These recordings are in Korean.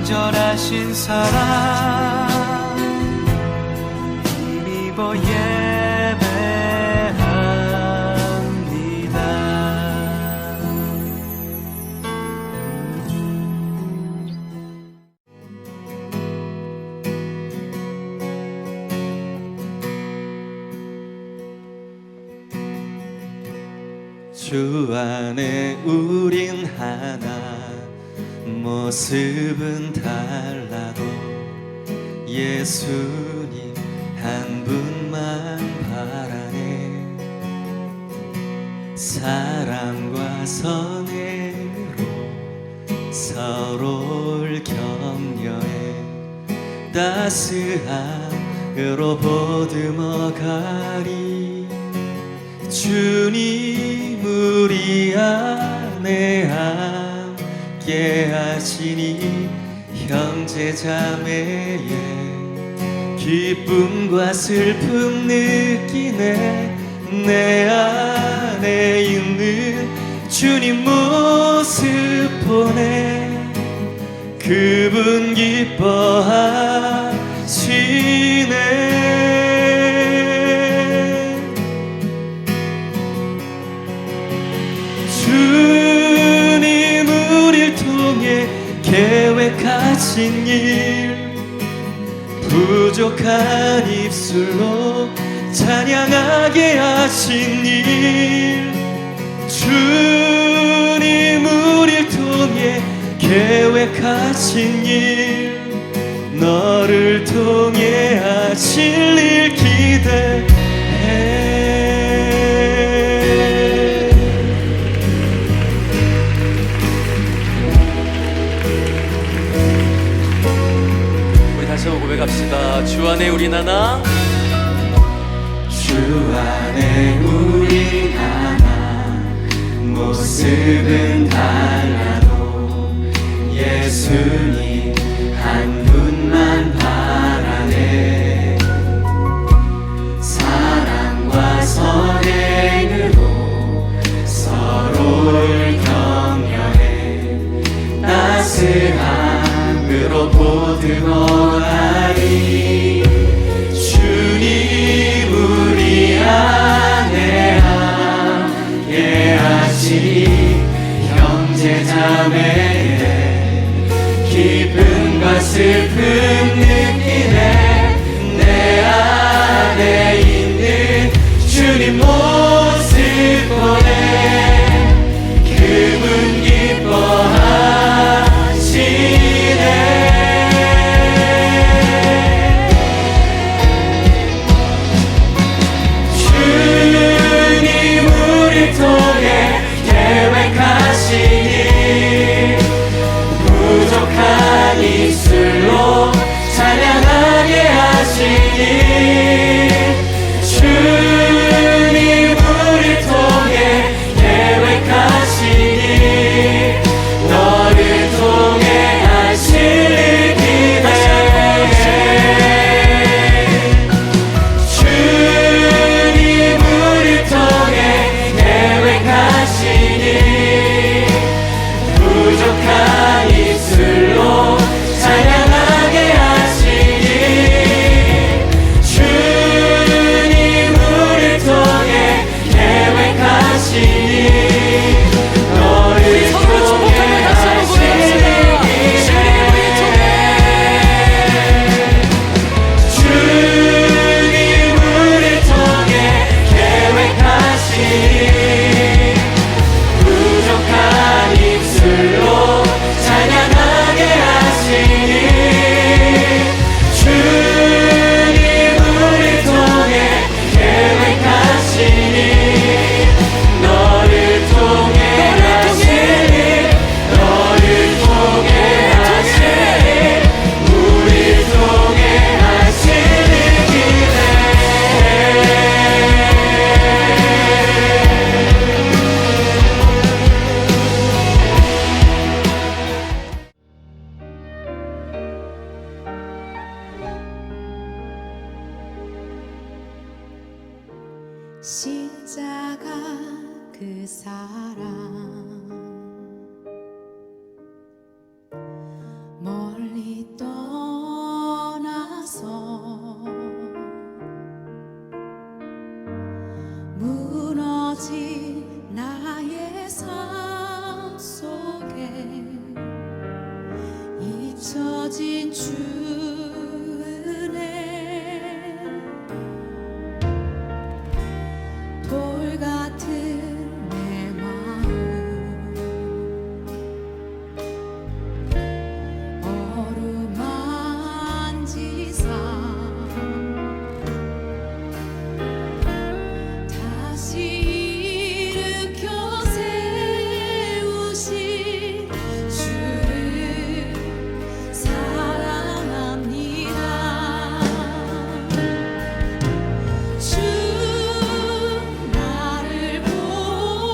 친절하신 사랑 힘입어 예배합니다. 주 안에 우린 하나, 모습은 달라도 예수님 한 분만 바라네. 사랑과 선행으로 서로를 격려해 따스함으로 보듬어 가리. 주님 우리 안에 함께 하시니 형제 자매의 기쁨과 슬픔 느끼네. 내 안에 있는 주님 모습 보네. 그분 기뻐하시네. 주님 우릴 통해 계획하신 일, 부족한 입술로 찬양하게 하신 일. 주님 우릴 통해 계획하신 일, 너를 통해 하실 일 기대해. 다시 한번 고백합시다. 주 안에 우린 하나, 주 안에 우린 하나, 모습은 달라도 예수님 한 분만 바라네. 사랑과 선행으로 서로를 격려해 따스함으로 보듬어 가리. 주님 우리 안에 함께 하시니 형제 자매의 기쁨과 슬픔 느끼네. 내 안에 있는 주님 모습 보네. 그분 기뻐하시네. 통해 계획하시니 부족한 입술로 찬양하게 하시니. 주님 우리 통해 계획하시니 너를 통해 하실 일 기대해. 주님 우리 통해 계획하시니 부족한 입술로 찬양하게 하시니. 주님 주어진 주 은혜 돌 같은 내 마음 어루만지사 다시 일으켜 세우신 주를 사랑합니다. 주 나를 보호하시고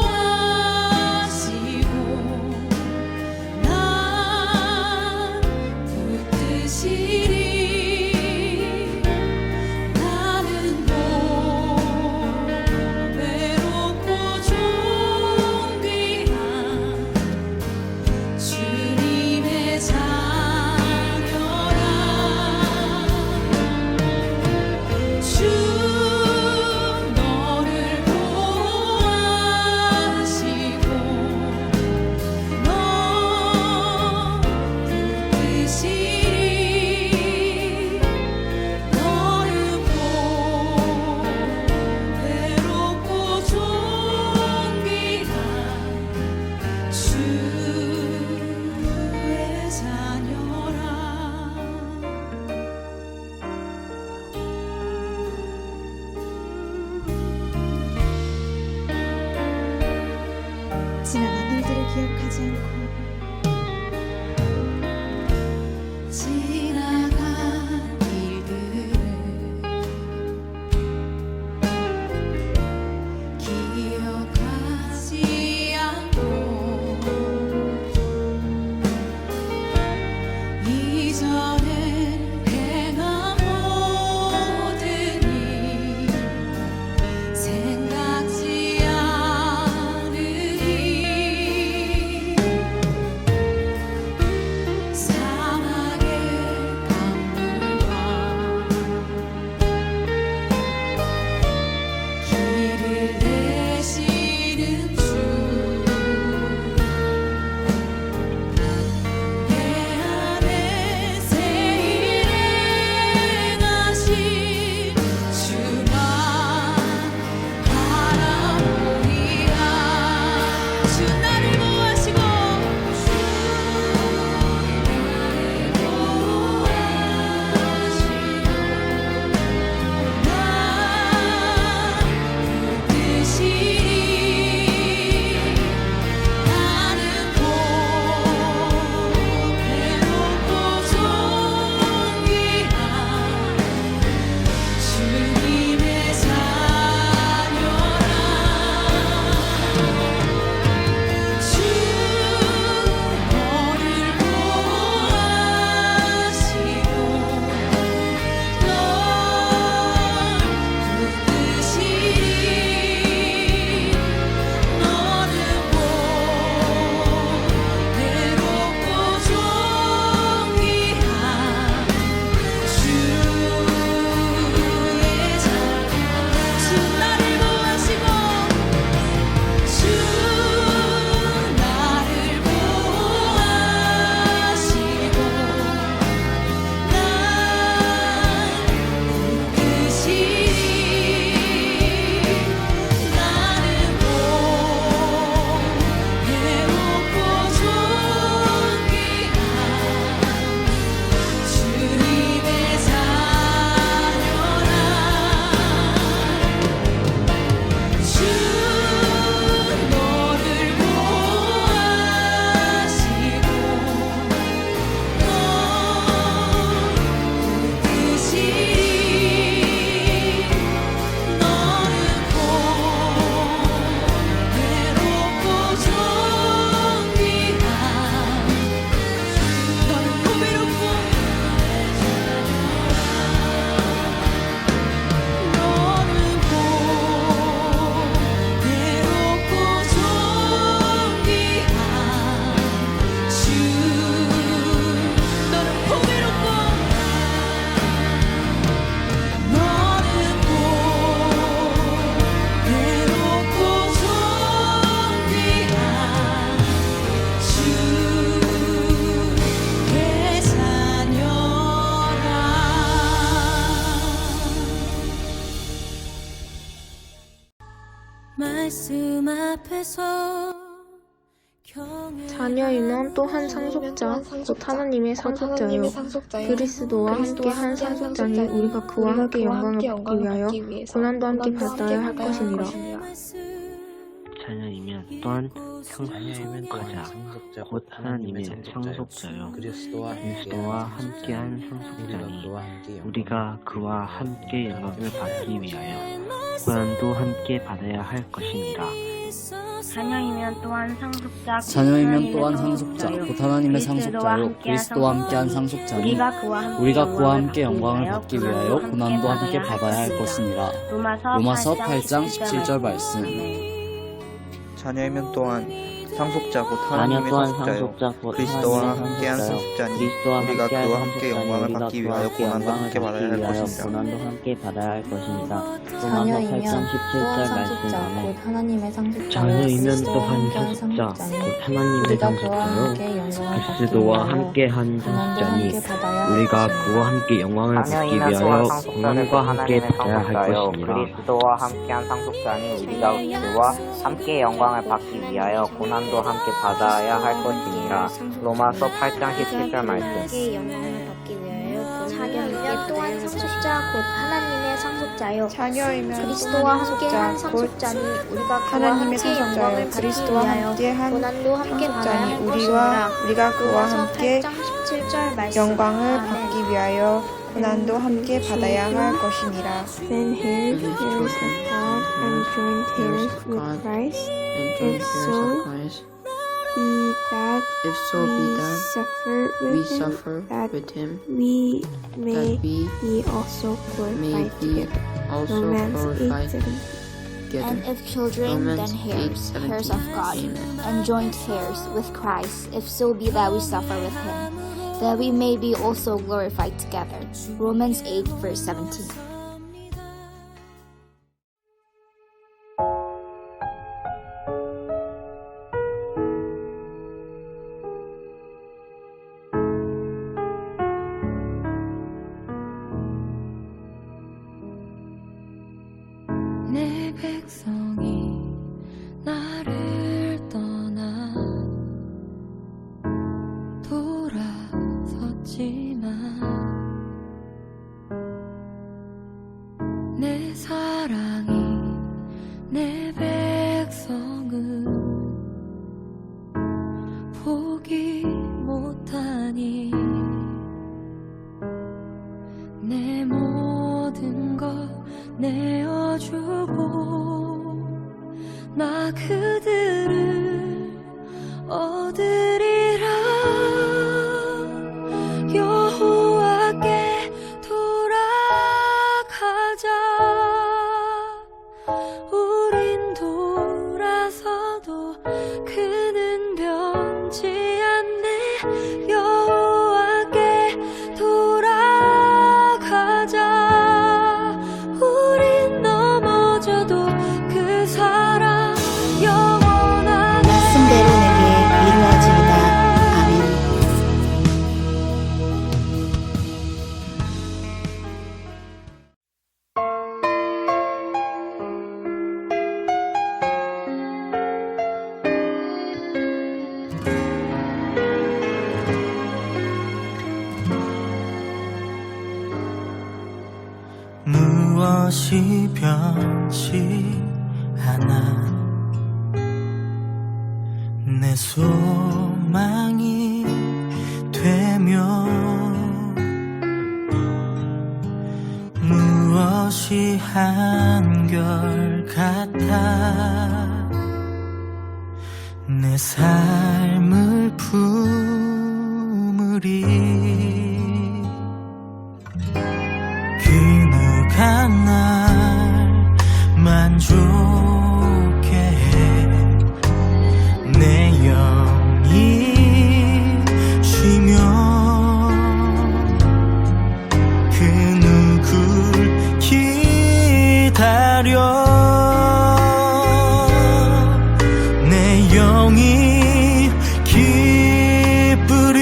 난 붙드시리 나는 고배롭고 존귀한 주님의 자녀라. 주 너를 보호하시고 너 붙드시리 너를 보배롭고 존귀한 주의 자녀라. 지나간 일들을 기억하지 않고 지나간 일들을 기억하지 않고 이전에 행한 모든 일 생각지 않으리 앞에서 자녀이면 또 한 상속자, 곧 하나님의 상속자요. 그리스도와 함께 한 상속자니 우리가 그와 함께 영광을 받기 위하여 고난도 함께 받아야 할 것이니라. 자녀이면 또한 상속자, 곧 하나님의 상속자요. 그리스도와 함께한 상속자니 우리가 그와 함께 영광을 받기 위하여 고난도 함께 받아야 할 것이니라. 자녀이면 또한 상속자, 곧 하나님의 상속자요. 그리스도와 함께한 상속자니 우리가 그와 함께 영광을 받기 위하여 고난도 함께 받아야 할 것이니라. 로마서 8장 17절 말씀. 자녀이면 또한 상속자 곧 하나님의 상속자요. 그리스도와 함께한 상속자니 우리가 그와 함께 영광을 받기 위하여 고난도 함께 받아야 할 것이니라. 자녀이면 또한 상속자 곧 하나님의 상속자요. 자녀이면 또한 상속자, 곧 하나님의 상속자요. 그리스도와 함께한 상속자니 우리가 그와 함께 영광을 받기 위하여 고난도 함께 받아야 할 것이니라. 그리스도와 함께한 상속자니 우리가 그와 함께 영광을 받기 위하여 고난도 함께 받아야 할 것이니라. 로마서 8장 17절 말씀. 자녀이면 또한 상속자 곧 하나님의 상속자요. 자녀이면 그리스도와 함께한 상속자니 우리가 그와 함께 영광을 받기 위하여 고난도 함께 받아야 할 것이니라. 우리가 그와 함께 8장 17절 말씀. 영광을 받기 위하여 고난도 함께 받아야 할 것이니라. Then here is of God and joined heirs with Christ, if so be that we suffer with him, that we may be also glorified together. Romans 8:7. And if children, then heirs, heirs of God, and joint heirs with Christ, if so be that we suffer with him, that we may be also glorified together. Romans 8, verse 17. 내 백성이 나를 떠나 돌아섰지만 내 사랑이 내 백성을 포기 못하니 내 모든 것 내어주고 나 그들을 얻으리라. 여호와께 돌아가자. 우린 돌아서도 그는 변치 않네. 여호와께 돌아가자. 그 사랑 영원한 말씀대로 내게 이루어지리다. 아멘. 무엇이 변치 않아 내 소망이 되며 무엇이 한결같아 내 삶을 품으리 그 누가 날 만족해 해 내 영이 쉬며 그 누굴 기다려 내 영이 기쁘리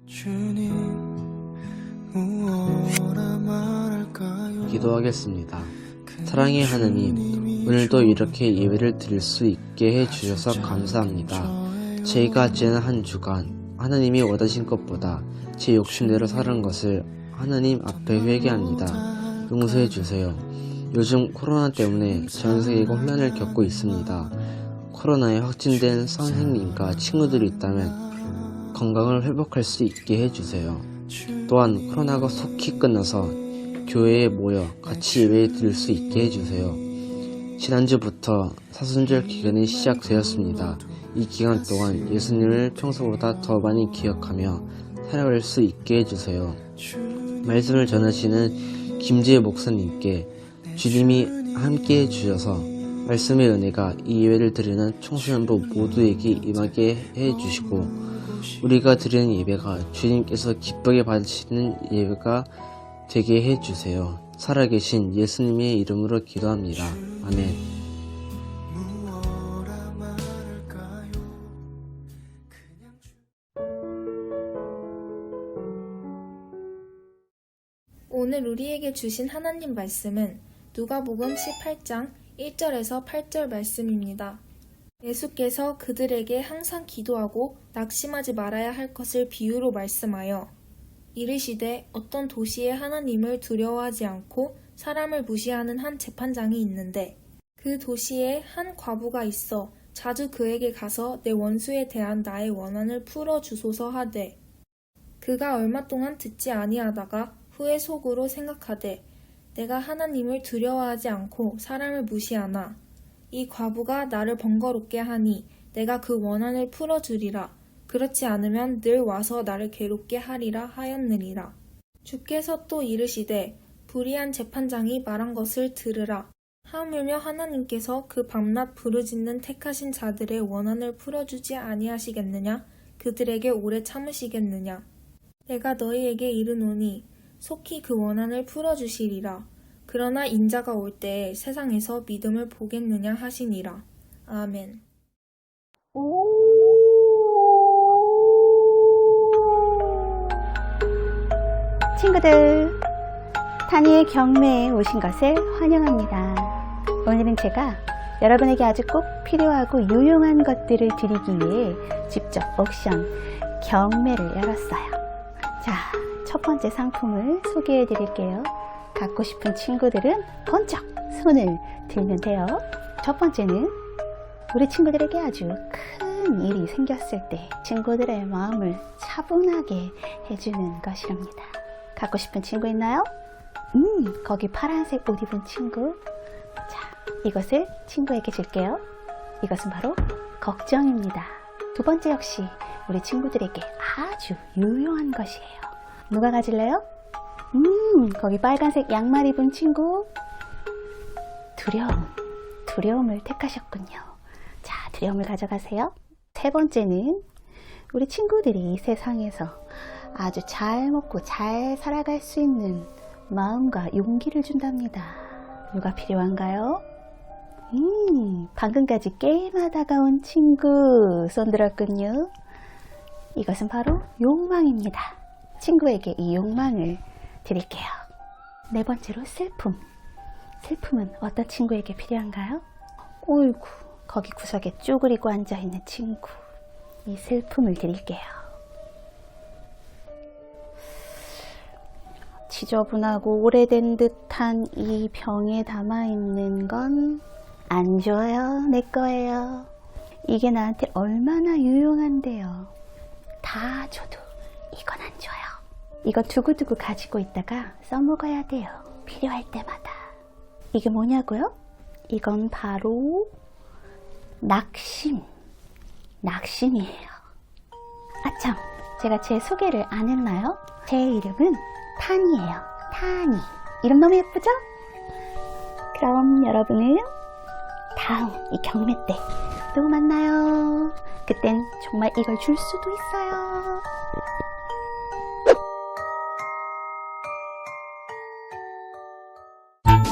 주님 무엇라 말할까요? 기도하겠습니다. 사랑의 하느님, 오늘도 이렇게 예배를 드릴 수 있게 해주셔서 감사합니다. 저희가 지난 한 주간 하나님이 원하신 것보다 제 욕심대로 살은 것을 하나님 앞에 회개합니다. 용서해 주세요. 요즘 코로나 때문에 전 세계가 혼란을 겪고 있습니다. 코로나에 확진된 선생님과 친구들이 있다면 건강을 회복할 수 있게 해주세요. 또한 코로나가 속히 끝나서 교회에 모여 같이 예배 드릴 수 있게 해주세요. 지난주부터 사순절 기간이 시작되었습니다. 이 기간 동안 예수님을 평소보다 더 많이 기억하며 살아갈 수 있게 해주세요. 말씀을 전하시는 김지혜 목사님께 주님이 함께 해주셔서 말씀의 은혜가 이 예배를 드리는 청소년부 모두에게 임하게 해주시고 우리가 드리는 예배가 주님께서 기쁘게 받으시는 예배가 되게 해주세요. 살아계신 예수님의 이름으로 기도합니다. 아멘. 무엇라 말할까요? 오늘 우리에게 주신 하나님 말씀은 누가복음 18장 1절에서 8절 말씀입니다. 예수께서 그들에게 항상 기도하고 낙심하지 말아야 할 것을 비유로 말씀하여 이르시되 어떤 도시에 하나님을 두려워하지 않고 사람을 무시하는 한 재판장이 있는데 그 도시에 한 과부가 있어 자주 그에게 가서 내 원수에 대한 나의 원한을 풀어주소서 하되 그가 얼마 동안 듣지 아니하다가 후에 속으로 생각하되 내가 하나님을 두려워하지 않고 사람을 무시하나 이 과부가 나를 번거롭게 하니 내가 그 원한을 풀어주리라. 그렇지 않으면 늘 와서 나를 괴롭게 하리라 하였느니라. 주께서 또 이르시되 불의한 재판장이 말한 것을 들으라. 하물며 하나님께서 그 밤낮 부르짖는 택하신 자들의 원한을 풀어주지 아니하시겠느냐? 그들에게 오래 참으시겠느냐? 내가 너희에게 이르노니 속히 그 원한을 풀어주시리라. 그러나 인자가 올 때에 세상에서 믿음을 보겠느냐 하시니라. 아멘. 친구들, 타니의 경매에 오신 것을 환영합니다. 오늘은 제가 여러분에게 아주 꼭 필요하고 유용한 것들을 드리기 위해 직접 옥션 경매를 열었어요. 자, 첫 번째 상품을 소개해 드릴게요. 갖고 싶은 친구들은 번쩍 손을 들면 돼요. 첫 번째는 우리 친구들에게 아주 큰 일이 생겼을 때 친구들의 마음을 차분하게 해주는 것이랍니다. 갖고 싶은 친구 있나요? 거기 파란색 옷 입은 친구. 자, 이것을 친구에게 줄게요. 이것은 바로 걱정입니다. 두 번째 역시 우리 친구들에게 아주 유용한 것이에요. 누가 가질래요? 거기 빨간색 양말 입은 친구. 두려움을 택하셨군요. 자, 두려움을 가져가세요. 세 번째는 우리 친구들이 이 세상에서 아주 잘 먹고 잘 살아갈 수 있는 마음과 용기를 준답니다. 누가 필요한가요? 방금까지 게임하다가 온 친구 손 들었군요. 이것은 바로 욕망입니다. 친구에게 이 욕망을 드릴게요. 네 번째로 슬픔은 어떤 친구에게 필요한가요? 어이구, 거기 구석에 쪼그리고 앉아있는 친구. 이 슬픔을 드릴게요. 지저분하고 오래된 듯한 이 병에 담아있는 건 안 줘요. 내 거예요. 이게 나한테 얼마나 유용한데요. 다 줘도 이건 안 줘요. 이거 두고두고 가지고 있다가 써먹어야 돼요. 필요할 때마다. 이게 뭐냐고요? 이건 바로 낙심이에요. 아참, 제가 제 소개를 안 했나요? 제 이름은 타니예요. 타니. 이름 너무 예쁘죠? 그럼 여러분은 다음 이 경매 때 또 만나요. 그땐 정말 이걸 줄 수도 있어요. 짠!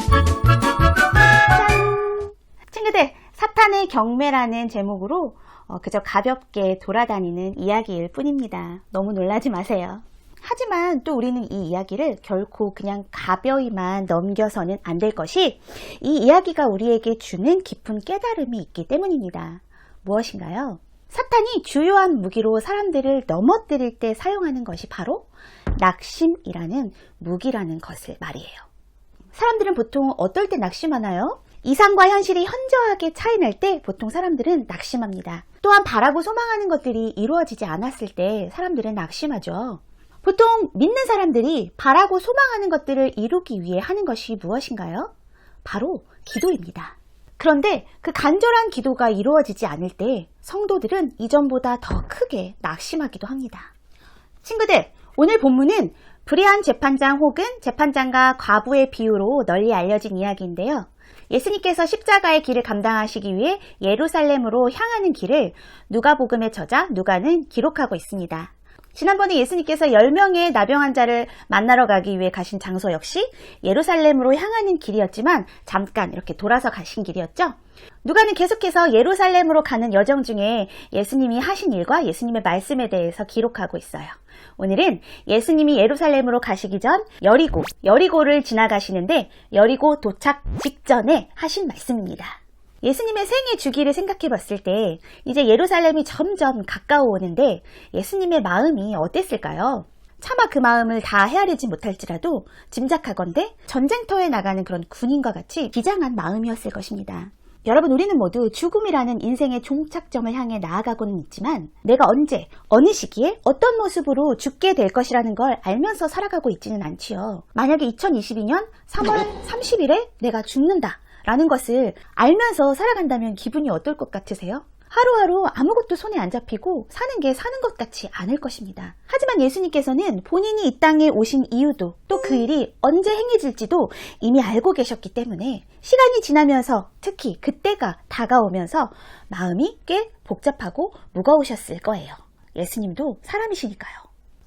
친구들, 사탄의 경매라는 제목으로 그저 가볍게 돌아다니는 이야기일 뿐입니다. 너무 놀라지 마세요. 하지만 또 우리는 이 이야기를 결코 그냥 가벼이만 넘겨서는 안 될 것이 이 이야기가 우리에게 주는 깊은 깨달음이 있기 때문입니다. 무엇인가요? 사탄이 주요한 무기로 사람들을 넘어뜨릴 때 사용하는 것이 바로 낙심이라는 무기라는 것을 말이에요. 사람들은 보통 어떨 때 낙심하나요? 이상과 현실이 현저하게 차이날 때 보통 사람들은 낙심합니다. 또한 바라고 소망하는 것들이 이루어지지 않았을 때 사람들은 낙심하죠. 보통 믿는 사람들이 바라고 소망하는 것들을 이루기 위해 하는 것이 무엇인가요? 바로 기도입니다. 그런데 그 간절한 기도가 이루어지지 않을 때 성도들은 이전보다 더 크게 낙심하기도 합니다. 친구들, 오늘 본문은 불의한 재판장 혹은 재판장과 과부의 비유로 널리 알려진 이야기인데요. 예수님께서 십자가의 길을 감당하시기 위해 예루살렘으로 향하는 길을 누가복음의 저자 누가는 기록하고 있습니다. 지난번에 예수님께서 10명의 나병 환자를 만나러 가기 위해 가신 장소 역시 예루살렘으로 향하는 길이었지만 잠깐 이렇게 돌아서 가신 길이었죠. 누가는 계속해서 예루살렘으로 가는 여정 중에 예수님이 하신 일과 예수님의 말씀에 대해서 기록하고 있어요. 오늘은 예수님이 예루살렘으로 가시기 전 여리고를 지나가시는데 여리고 도착 직전에 하신 말씀입니다. 예수님의 생애 주기를 생각해 봤을 때 이제 예루살렘이 점점 가까워 오는데 예수님의 마음이 어땠을까요? 차마 그 마음을 다 헤아리지 못할지라도 짐작하건대 전쟁터에 나가는 그런 군인과 같이 비장한 마음이었을 것입니다. 여러분, 우리는 모두 죽음이라는 인생의 종착점을 향해 나아가고는 있지만 내가 언제, 어느 시기에 어떤 모습으로 죽게 될 것이라는 걸 알면서 살아가고 있지는 않지요. 만약에 2022년 3월 30일에 내가 죽는다 라는 것을 알면서 살아간다면 기분이 어떨 것 같으세요? 하루하루 아무것도 손에 안 잡히고 사는 게 사는 것 같지 않을 것입니다. 하지만 예수님께서는 본인이 이 땅에 오신 이유도 또 그 일이 언제 행해질지도 이미 알고 계셨기 때문에 시간이 지나면서 특히 그때가 다가오면서 마음이 꽤 복잡하고 무거우셨을 거예요. 예수님도 사람이시니까요.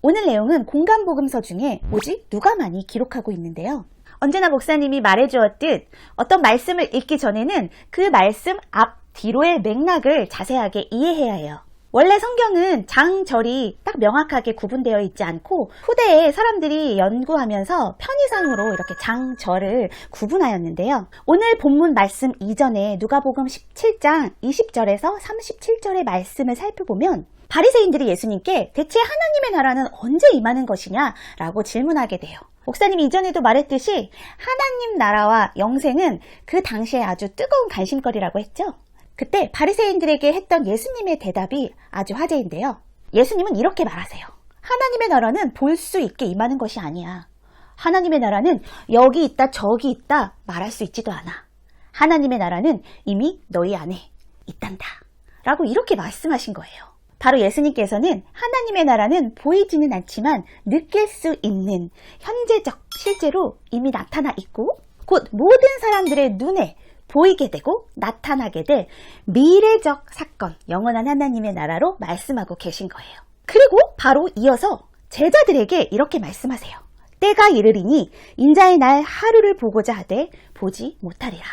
오늘 내용은 공간복음서 중에 오직 누가만이 기록하고 있는데요. 언제나 목사님이 말해주었듯 어떤 말씀을 읽기 전에는 그 말씀 앞 뒤로의 맥락을 자세하게 이해해야 해요. 원래 성경은 장절이 딱 명확하게 구분되어 있지 않고 후대에 사람들이 연구하면서 편의상으로 이렇게 장절을 구분하였는데요. 오늘 본문 말씀 이전에 누가복음 17장 20절에서 37절의 말씀을 살펴보면 바리새인들이 예수님께 대체 하나님의 나라는 언제 임하는 것이냐 라고 질문하게 돼요. 목사님이 이전에도 말했듯이 하나님 나라와 영생은 그 당시에 아주 뜨거운 관심거리라고 했죠. 그때 바리새인들에게 했던 예수님의 대답이 아주 화제인데요. 예수님은 이렇게 말하세요. 하나님의 나라는 볼 수 있게 임하는 것이 아니야. 하나님의 나라는 여기 있다 저기 있다 말할 수 있지도 않아. 하나님의 나라는 이미 너희 안에 있단다 라고 이렇게 말씀하신 거예요. 바로 예수님께서는 하나님의 나라는 보이지는 않지만 느낄 수 있는 현재적 실제로 이미 나타나 있고 곧 모든 사람들의 눈에 보이게 되고 나타나게 될 미래적 사건, 영원한 하나님의 나라로 말씀하고 계신 거예요. 그리고 바로 이어서 제자들에게 이렇게 말씀하세요. 때가 이르리니 인자의 날 하루를 보고자 하되 보지 못하리라.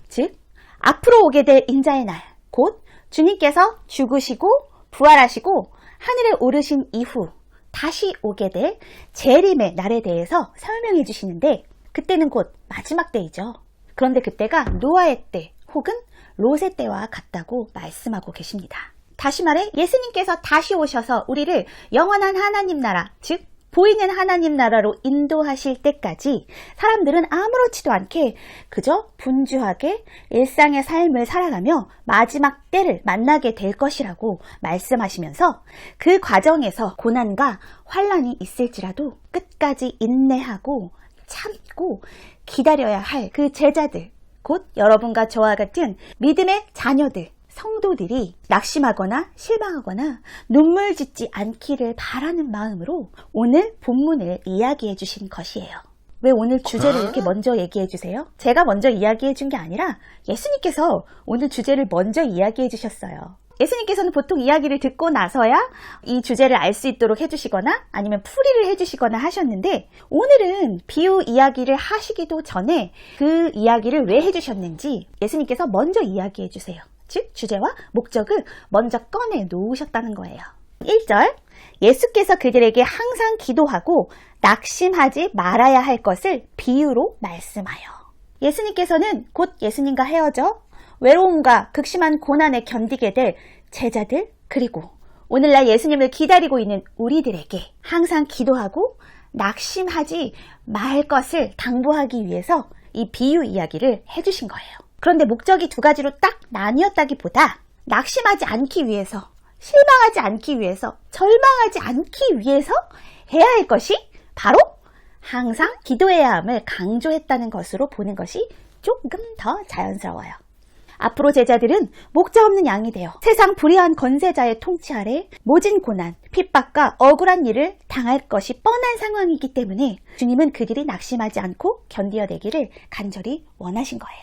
즉 앞으로 오게 될 인자의 날, 곧 주님께서 죽으시고 부활하시고 하늘에 오르신 이후 다시 오게 될 재림의 날에 대해서 설명해 주시는데 그때는 곧 마지막 때이죠. 그런데 그때가 노아의 때 혹은 롯의 때와 같다고 말씀하고 계십니다. 다시 말해 예수님께서 다시 오셔서 우리를 영원한 하나님 나라, 즉 보이는 하나님 나라로 인도하실 때까지 사람들은 아무렇지도 않게 그저 분주하게 일상의 삶을 살아가며 마지막 때를 만나게 될 것이라고 말씀하시면서 그 과정에서 고난과 환난이 있을지라도 끝까지 인내하고 참고 기다려야 할 그 제자들, 곧 여러분과 저와 같은 믿음의 자녀들, 성도들이 낙심하거나 실망하거나 눈물 짓지 않기를 바라는 마음으로 오늘 본문을 이야기해 주신 것이에요. 왜 오늘 주제를 이렇게 먼저 얘기해 주세요? 제가 먼저 이야기해 준 게 아니라 예수님께서 오늘 주제를 먼저 이야기해 주셨어요. 예수님께서는 보통 이야기를 듣고 나서야 이 주제를 알 수 있도록 해주시거나 아니면 풀이를 해주시거나 하셨는데 오늘은 비유 이야기를 하시기도 전에 그 이야기를 왜 해주셨는지 예수님께서 먼저 이야기해 주세요. 즉 주제와 목적을 먼저 꺼내 놓으셨다는 거예요. 1절, 예수께서 그들에게 항상 기도하고 낙심하지 말아야 할 것을 비유로 말씀하여. 예수님께서는 곧 예수님과 헤어져 외로움과 극심한 고난에 견디게 될 제자들, 그리고 오늘날 예수님을 기다리고 있는 우리들에게 항상 기도하고 낙심하지 말 것을 당부하기 위해서 이 비유 이야기를 해주신 거예요. 그런데 목적이 두 가지로 딱 나뉘었다기보다 낙심하지 않기 위해서, 실망하지 않기 위해서, 절망하지 않기 위해서 해야 할 것이 바로 항상 기도해야 함을 강조했다는 것으로 보는 것이 조금 더 자연스러워요. 앞으로 제자들은 목자 없는 양이 되어 세상 불의한 권세자의 통치 아래 모진 고난, 핍박과 억울한 일을 당할 것이 뻔한 상황이기 때문에 주님은 그들이 낙심하지 않고 견디어내기를 간절히 원하신 거예요.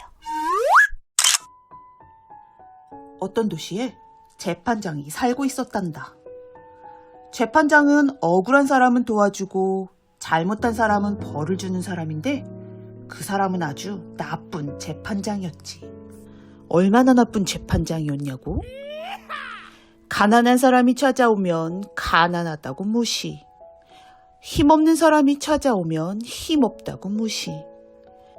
어떤 도시에 재판장이 살고 있었단다. 재판장은 억울한 사람은 도와주고 잘못한 사람은 벌을 주는 사람인데 그 사람은 아주 나쁜 재판장이었지. 얼마나 나쁜 재판장이었냐고? 가난한 사람이 찾아오면 가난하다고 무시. 힘없는 사람이 찾아오면 힘없다고 무시.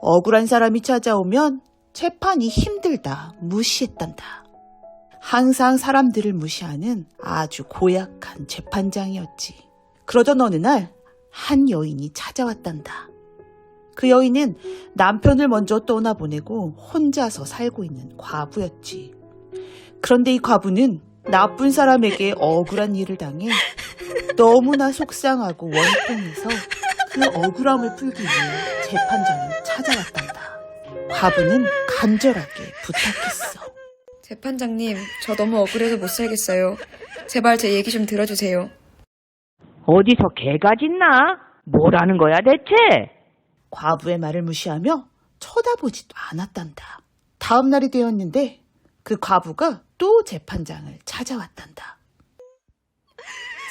억울한 사람이 찾아오면 재판이 힘들다 무시했단다. 항상 사람들을 무시하는 아주 고약한 재판장이었지. 그러던 어느 날 한 여인이 찾아왔단다. 그 여인은 남편을 먼저 떠나보내고 혼자서 살고 있는 과부였지. 그런데 이 과부는 나쁜 사람에게 억울한 일을 당해 너무나 속상하고 원통해서 그 억울함을 풀기 위해 재판장을 찾아왔단다. 과부는 간절하게 부탁했어. 재판장님, 저 너무 억울해서 못 살겠어요. 제발 제 얘기 좀 들어주세요. 어디서 개가 짖나? 뭐라는 거야 대체? 과부의 말을 무시하며 쳐다보지도 않았단다. 다음 날이 되었는데 그 과부가 또 재판장을 찾아왔단다.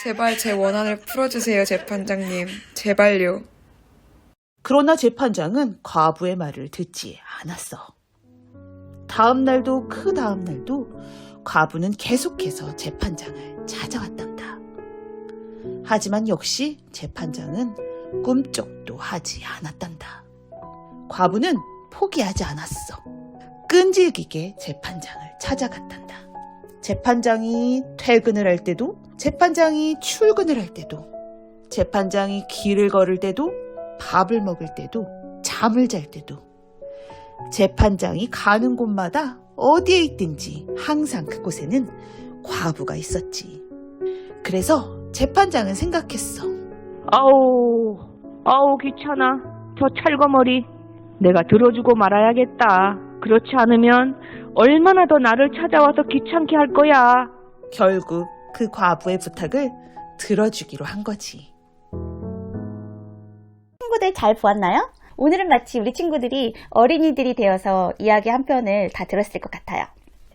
제발 제 원한을 풀어주세요, 재판장님. 제발요. 그러나 재판장은 과부의 말을 듣지 않았어. 다음 날도 그 다음 날도 과부는 계속해서 재판장을 찾아왔단다. 하지만 역시 재판장은 꿈쩍도 하지 않았단다. 과부는 포기하지 않았어. 끈질기게 재판장을 찾아갔단다. 재판장이 퇴근을 할 때도, 재판장이 출근을 할 때도, 재판장이 길을 걸을 때도, 밥을 먹을 때도, 잠을 잘 때도, 재판장이 가는 곳마다 어디에 있든지 항상 그곳에는 과부가 있었지. 그래서 재판장은 생각했어. 아우 귀찮아. 저 찰거머리 내가 들어주고 말아야겠다. 그렇지 않으면 얼마나 더 나를 찾아와서 귀찮게 할 거야. 결국 그 과부의 부탁을 들어주기로 한 거지. 친구들 잘 보았나요? 오늘은 마치 우리 친구들이 어린이들이 되어서 이야기 한 편을 다 들었을 것 같아요.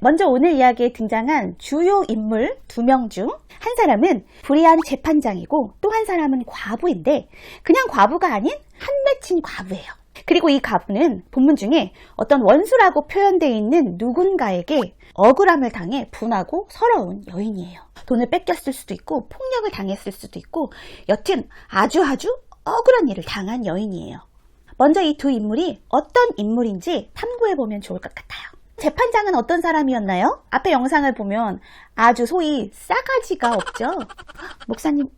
먼저 오늘 이야기에 등장한 주요 인물 2명 중 한 사람은 불의한 재판장이고 또 한 사람은 과부인데 그냥 과부가 아닌 한 맺힌 과부예요. 그리고 이 과부는 본문 중에 어떤 원수라고 표현되어 있는 누군가에게 억울함을 당해 분하고 서러운 여인이에요. 돈을 뺏겼을 수도 있고 폭력을 당했을 수도 있고 여튼 아주 억울한 일을 당한 여인이에요. 먼저 이 두 인물이 어떤 인물인지 탐구해보면 좋을 것 같아요. 재판장은 어떤 사람이었나요? 앞에 영상을 보면 아주 소위 싸가지가 없죠? 목사님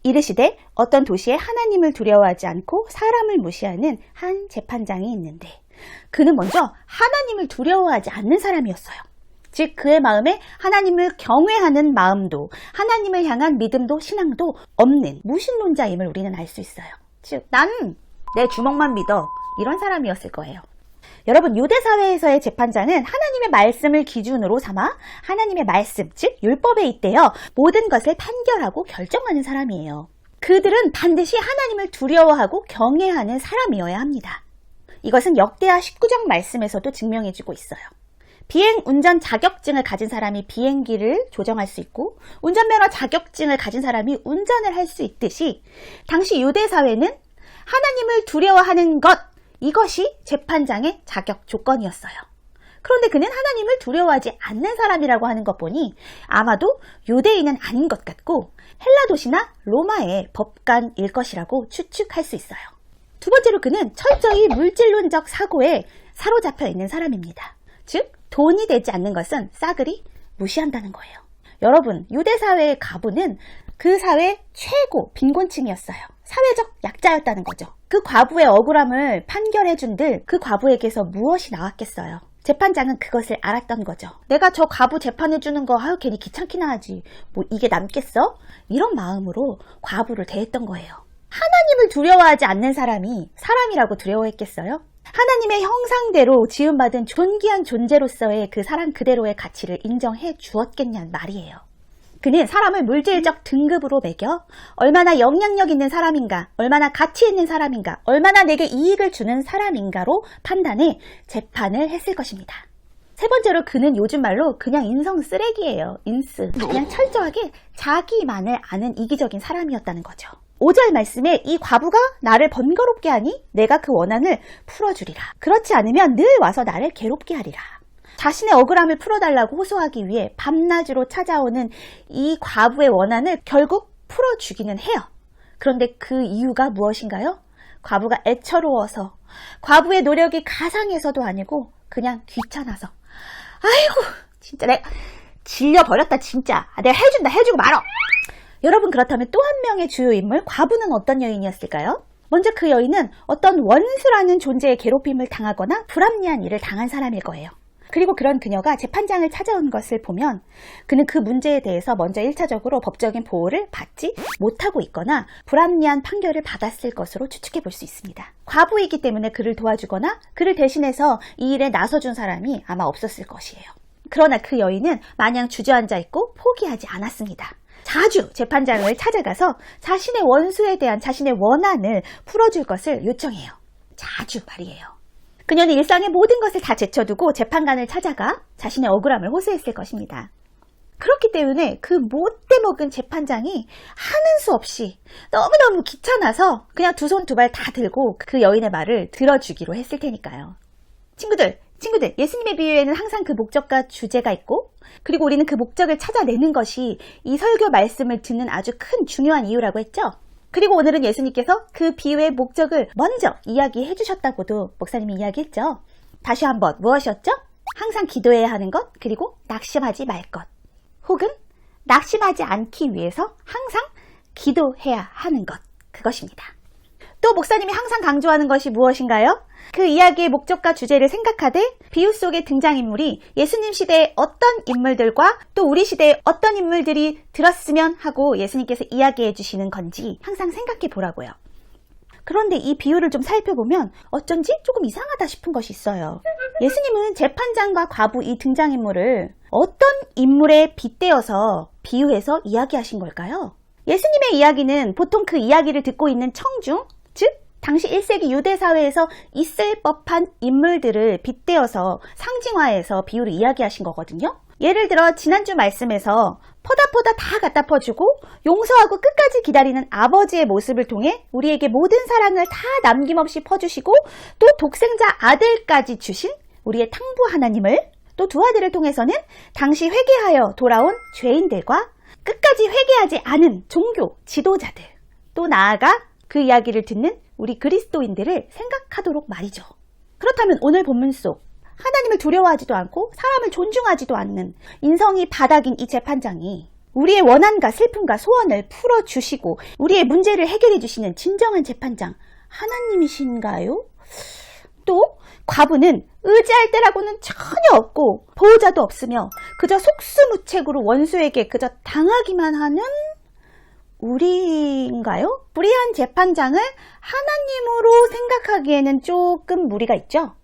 이르시되 어떤 도시에 하나님을 두려워하지 않고 사람을 무시하는 한 재판장이 있는데 그는 먼저 하나님을 두려워하지 않는 사람이었어요. 즉 그의 마음에 하나님을 경외하는 마음도 하나님을 향한 믿음도 신앙도 없는 무신론자임을 우리는 알 수 있어요. 즉 난 내 주먹만 믿어 이런 사람이었을 거예요. 여러분 유대 사회에서의 재판장은 하나님의 말씀을 기준으로 삼아 하나님의 말씀 즉 율법에 잇대어 모든 것을 판결하고 결정하는 사람이에요. 그들은 반드시 하나님을 두려워하고 경외하는 사람이어야 합니다. 이것은 역대하 19장 말씀에서도 증명해주고 있어요. 비행 운전 자격증을 가진 사람이 비행기를 조정할 수 있고 운전면허 자격증을 가진 사람이 운전을 할 수 있듯이 당시 유대 사회는 하나님을 두려워하는 것 이것이 재판장의 자격 조건이었어요. 그런데 그는 하나님을 두려워하지 않는 사람이라고 하는 것 보니 아마도 유대인은 아닌 것 같고 헬라 도시나 로마의 법관일 것이라고 추측할 수 있어요. 두 번째로 그는 철저히 물질론적 사고에 사로잡혀 있는 사람입니다. 즉 돈이 되지 않는 것은 싸그리 무시한다는 거예요. 여러분, 유대 사회의 과부는 그 사회 최고 빈곤층이었어요. 사회적 약자였다는 거죠. 그 과부의 억울함을 판결해준들 그 과부에게서 무엇이 나왔겠어요? 재판장은 그것을 알았던 거죠. 내가 저 과부 재판해주는 거 괜히 귀찮기나 하지. 뭐 이게 남겠어? 이런 마음으로 과부를 대했던 거예요. 하나님을 두려워하지 않는 사람이 사람이라고 두려워했겠어요? 하나님의 형상대로 지음받은 존귀한 존재로서의 그 사람 그대로의 가치를 인정해 주었겠냐는 말이에요. 그는 사람을 물질적 등급으로 매겨 얼마나 영향력 있는 사람인가, 얼마나 가치 있는 사람인가, 얼마나 내게 이익을 주는 사람인가로 판단해 재판을 했을 것입니다. 세 번째로 그는 요즘 말로 그냥 인성 쓰레기예요. 인스. 그냥 철저하게 자기만을 아는 이기적인 사람이었다는 거죠. 5절 말씀에 이 과부가 나를 번거롭게 하니 내가 그 원한을 풀어주리라. 그렇지 않으면 늘 와서 나를 괴롭게 하리라. 자신의 억울함을 풀어달라고 호소하기 위해 밤낮으로 찾아오는 이 과부의 원한을 결국 풀어주기는 해요. 그런데 그 이유가 무엇인가요? 과부가 애처로워서, 과부의 노력이 가상해서도 아니고 그냥 귀찮아서. 아이고 진짜 내가 질려버렸다 진짜. 내가 해주고 말어. 여러분, 그렇다면 또 한 명의 주요 인물 과부는 어떤 여인이었을까요? 먼저 그 여인은 어떤 원수라는 존재의 괴롭힘을 당하거나 불합리한 일을 당한 사람일 거예요. 그리고 그런 그녀가 재판장을 찾아온 것을 보면 그는 그 문제에 대해서 먼저 1차적으로 법적인 보호를 받지 못하고 있거나 불합리한 판결을 받았을 것으로 추측해 볼 수 있습니다. 과부이기 때문에 그를 도와주거나 그를 대신해서 이 일에 나서준 사람이 아마 없었을 것이에요. 그러나 그 여인은 마냥 주저앉아 있고 포기하지 않았습니다. 자주 재판장을 찾아가서 자신의 원수에 대한 자신의 원한을 풀어줄 것을 요청해요. 자주 말이에요. 그녀는 일상의 모든 것을 다 제쳐두고 재판관을 찾아가 자신의 억울함을 호소했을 것입니다. 그렇기 때문에 그 못돼 먹은 재판장이 하는 수 없이 너무너무 귀찮아서 그냥 두 손 두 발 다 들고 그 여인의 말을 들어주기로 했을 테니까요. 친구들, 예수님의 비유에는 항상 그 목적과 주제가 있고, 그리고 우리는 그 목적을 찾아내는 것이 이 설교 말씀을 듣는 아주 큰 중요한 이유라고 했죠. 그리고 오늘은 예수님께서 그 비유의 목적을 먼저 이야기해 주셨다고도 목사님이 이야기했죠. 다시 한번 무엇이었죠? 항상 기도해야 하는 것, 그리고 낙심하지 말 것. 혹은 낙심하지 않기 위해서 항상 기도해야 하는 것. 그것입니다. 또 목사님이 항상 강조하는 것이 무엇인가요? 그 이야기의 목적과 주제를 생각하되 비유 속의 등장인물이 예수님 시대의 어떤 인물들과 또 우리 시대의 어떤 인물들이 들었으면 하고 예수님께서 이야기해 주시는 건지 항상 생각해 보라고요. 그런데 이 비유를 좀 살펴보면 어쩐지 조금 이상하다 싶은 것이 있어요. 예수님은 재판장과 과부 이 등장인물을 어떤 인물에 빗대어서 비유해서 이야기하신 걸까요? 예수님의 이야기는 보통 그 이야기를 듣고 있는 청중, 즉 당시 1세기 유대 사회에서 있을 법한 인물들을 빗대어서 상징화해서 비유를 이야기하신 거거든요. 예를 들어 지난주 말씀에서 퍼다 다 갖다 퍼주고 용서하고 끝까지 기다리는 아버지의 모습을 통해 우리에게 모든 사랑을 다 남김없이 퍼주시고 또 독생자 아들까지 주신 우리의 탕부 하나님을, 또 두 아들을 통해서는 당시 회개하여 돌아온 죄인들과 끝까지 회개하지 않은 종교 지도자들, 또 나아가 그 이야기를 듣는 우리 그리스도인들을 생각하도록 말이죠. 그렇다면 오늘 본문 속 하나님을 두려워하지도 않고 사람을 존중하지도 않는 인성이 바닥인 이 재판장이 우리의 원한과 슬픔과 소원을 풀어주시고 우리의 문제를 해결해 주시는 진정한 재판장 하나님이신가요? 또 과부는 의지할 때라고는 전혀 없고 보호자도 없으며 그저 속수무책으로 원수에게 그저 당하기만 하는 우리인가요? 불의한 재판장을 하나님으로 생각하기에는 조금 무리가 있죠.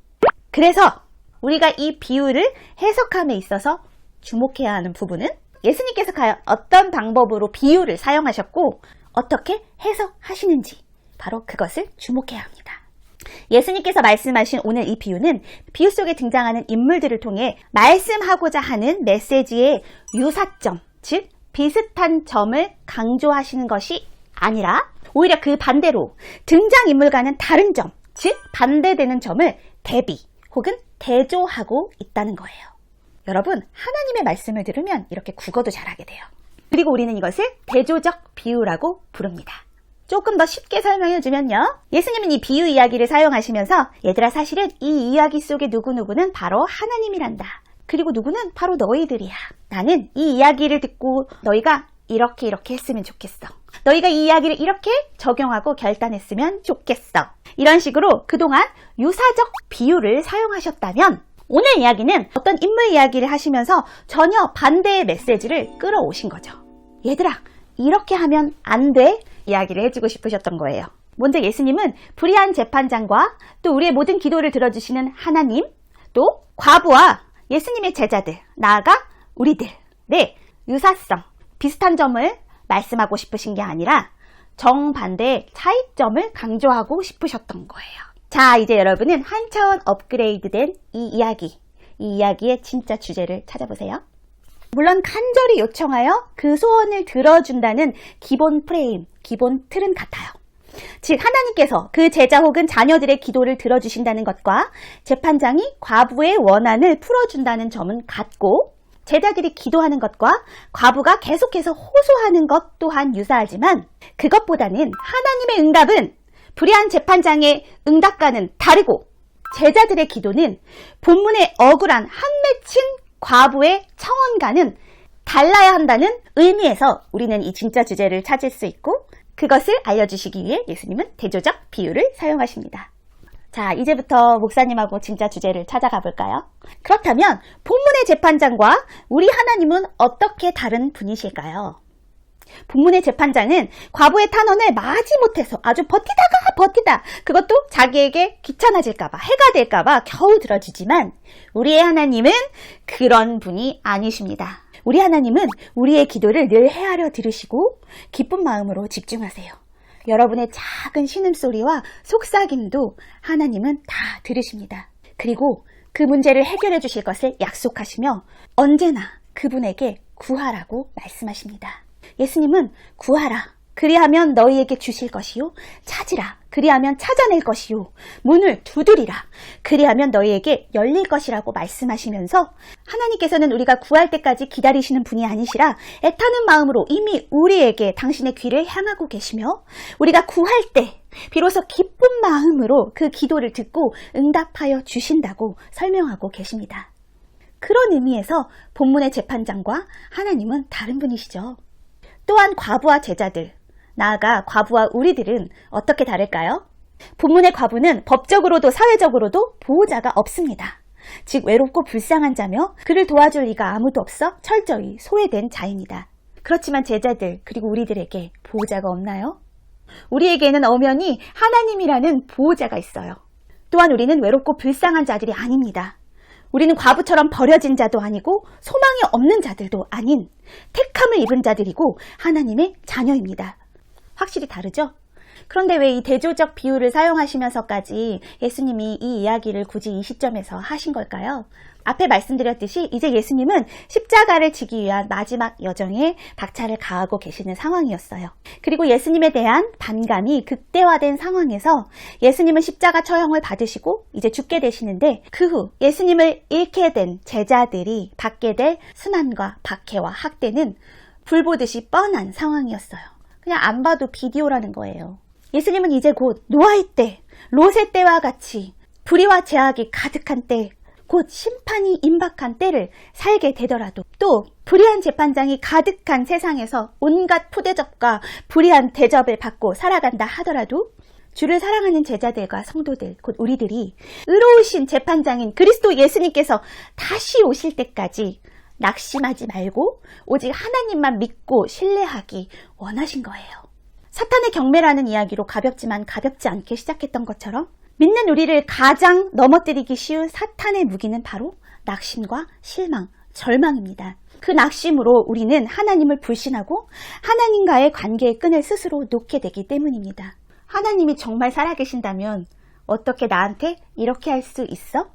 그래서 우리가 이 비유를 해석함에 있어서 주목해야 하는 부분은 예수님께서 과연 어떤 방법으로 비유를 사용하셨고 어떻게 해석하시는지 바로 그것을 주목해야 합니다. 예수님께서 말씀하신 오늘 이 비유는 비유 속에 등장하는 인물들을 통해 말씀하고자 하는 메시지의 유사점, 즉 비슷한 점을 강조하시는 것이 아니라 오히려 그 반대로 등장인물과는 다른 점, 즉 반대되는 점을 대비 혹은 대조하고 있다는 거예요. 여러분, 하나님의 말씀을 들으면 이렇게 국어도 잘하게 돼요. 그리고 우리는 이것을 대조적 비유라고 부릅니다. 조금 더 쉽게 설명해주면요. 예수님은 이 비유 이야기를 사용하시면서 얘들아, 사실은 이 이야기 속의 누구누구는 바로 하나님이란다. 그리고 누구는 바로 너희들이야. 나는 이 이야기를 듣고 너희가 이렇게 했으면 좋겠어. 너희가 이 이야기를 이렇게 적용하고 결단했으면 좋겠어. 이런 식으로 그동안 유사적 비유를 사용하셨다면 오늘 이야기는 어떤 인물 이야기를 하시면서 전혀 반대의 메시지를 끌어오신 거죠. 얘들아, 이렇게 하면 안 돼. 이야기를 해주고 싶으셨던 거예요. 먼저 예수님은 불의한 재판장과 또 우리의 모든 기도를 들어주시는 하나님, 또 과부와 예수님의 제자들, 나아가 우리들의 유사성, 비슷한 점을 말씀하고 싶으신 게 아니라 정반대의 차이점을 강조하고 싶으셨던 거예요. 자, 이제 여러분은 한 차원 업그레이드된 이 이야기의 진짜 주제를 찾아보세요. 물론 간절히 요청하여 그 소원을 들어준다는 기본 프레임, 기본 틀은 같아요. 즉 하나님께서 그 제자 혹은 자녀들의 기도를 들어주신다는 것과 재판장이 과부의 원한을 풀어준다는 점은 같고, 제자들이 기도하는 것과 과부가 계속해서 호소하는 것 또한 유사하지만 그것보다는 하나님의 응답은 불의한 재판장의 응답과는 다르고, 제자들의 기도는 본문의 억울한 한맺힌 과부의 청원과는 달라야 한다는 의미에서 우리는 이 진짜 주제를 찾을 수 있고, 그것을 알려주시기 위해 예수님은 대조적 비유를 사용하십니다. 자, 이제부터 목사님하고 진짜 주제를 찾아가 볼까요? 그렇다면 본문의 재판장과 우리 하나님은 어떻게 다른 분이실까요? 본문의 재판장은 과부의 탄원을 마지못해서 아주 버티다 그것도 자기에게 귀찮아질까봐, 해가 될까봐 겨우 들어주지만 우리의 하나님은 그런 분이 아니십니다. 우리 하나님은 우리의 기도를 늘 헤아려 들으시고 기쁜 마음으로 집중하세요. 여러분의 작은 신음소리와 속삭임도 하나님은 다 들으십니다. 그리고 그 문제를 해결해 주실 것을 약속하시며 언제나 그분에게 구하라고 말씀하십니다. 예수님은 구하라, 그리하면 너희에게 주실 것이요, 찾으라, 그리하면 찾아낼 것이요, 문을 두드리라, 그리하면 너희에게 열릴 것이라고 말씀하시면서 하나님께서는 우리가 구할 때까지 기다리시는 분이 아니시라 애타는 마음으로 이미 우리에게 당신의 귀를 향하고 계시며 우리가 구할 때 비로소 기쁜 마음으로 그 기도를 듣고 응답하여 주신다고 설명하고 계십니다. 그런 의미에서 본문의 재판장과 하나님은 다른 분이시죠. 또한 과부와 제자들, 나아가 과부와 우리들은 어떻게 다를까요? 본문의 과부는 법적으로도 사회적으로도 보호자가 없습니다. 즉 외롭고 불쌍한 자며 그를 도와줄 리가 아무도 없어 철저히 소외된 자입니다. 그렇지만 제자들 그리고 우리들에게 보호자가 없나요? 우리에게는 엄연히 하나님이라는 보호자가 있어요. 또한 우리는 외롭고 불쌍한 자들이 아닙니다. 우리는 과부처럼 버려진 자도 아니고 소망이 없는 자들도 아닌 택함을 입은 자들이고 하나님의 자녀입니다. 확실히 다르죠? 그런데 왜 이 대조적 비유를 사용하시면서까지 예수님이 이 이야기를 굳이 이 시점에서 하신 걸까요? 앞에 말씀드렸듯이 이제 예수님은 십자가를 지기 위한 마지막 여정에 박차를 가하고 계시는 상황이었어요. 그리고 예수님에 대한 반감이 극대화된 상황에서 예수님은 십자가 처형을 받으시고 이제 죽게 되시는데 그 후 예수님을 잃게 된 제자들이 받게 될 순환과 박해와 학대는 불보듯이 뻔한 상황이었어요. 그냥 안 봐도 비디오라는 거예요. 예수님은 이제 곧 노아의 때, 롯의 때와 같이 불의와 죄악이 가득한 때, 곧 심판이 임박한 때를 살게 되더라도 또 불의한 재판장이 가득한 세상에서 온갖 푸대접과 불의한 대접을 받고 살아간다 하더라도 주를 사랑하는 제자들과 성도들, 곧 우리들이 의로우신 재판장인 그리스도 예수님께서 다시 오실 때까지 낙심하지 말고 오직 하나님만 믿고 신뢰하기 원하신 거예요. 사탄의 경매라는 이야기로 가볍지만 가볍지 않게 시작했던 것처럼 믿는 우리를 가장 넘어뜨리기 쉬운 사탄의 무기는 바로 낙심과 실망, 절망입니다. 그 낙심으로 우리는 하나님을 불신하고 하나님과의 관계의 끈을 스스로 놓게 되기 때문입니다. 하나님이 정말 살아계신다면 어떻게 나한테 이렇게 할 수 있어?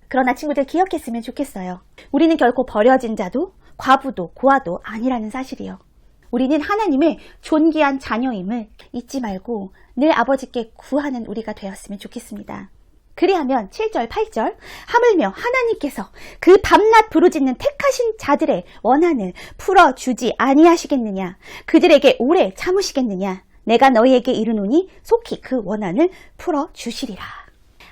그러나 친구들 기억했으면 좋겠어요. 우리는 결코 버려진 자도 과부도 고아도 아니라는 사실이요. 우리는 하나님의 존귀한 자녀임을 잊지 말고 늘 아버지께 구하는 우리가 되었으면 좋겠습니다. 그리하면 7절, 8절 하물며 하나님께서 그 밤낮 부르짖는 택하신 자들의 원한을 풀어주지 아니하시겠느냐? 그들에게 오래 참으시겠느냐? 내가 너희에게 이르노니 속히 그 원한을 풀어주시리라.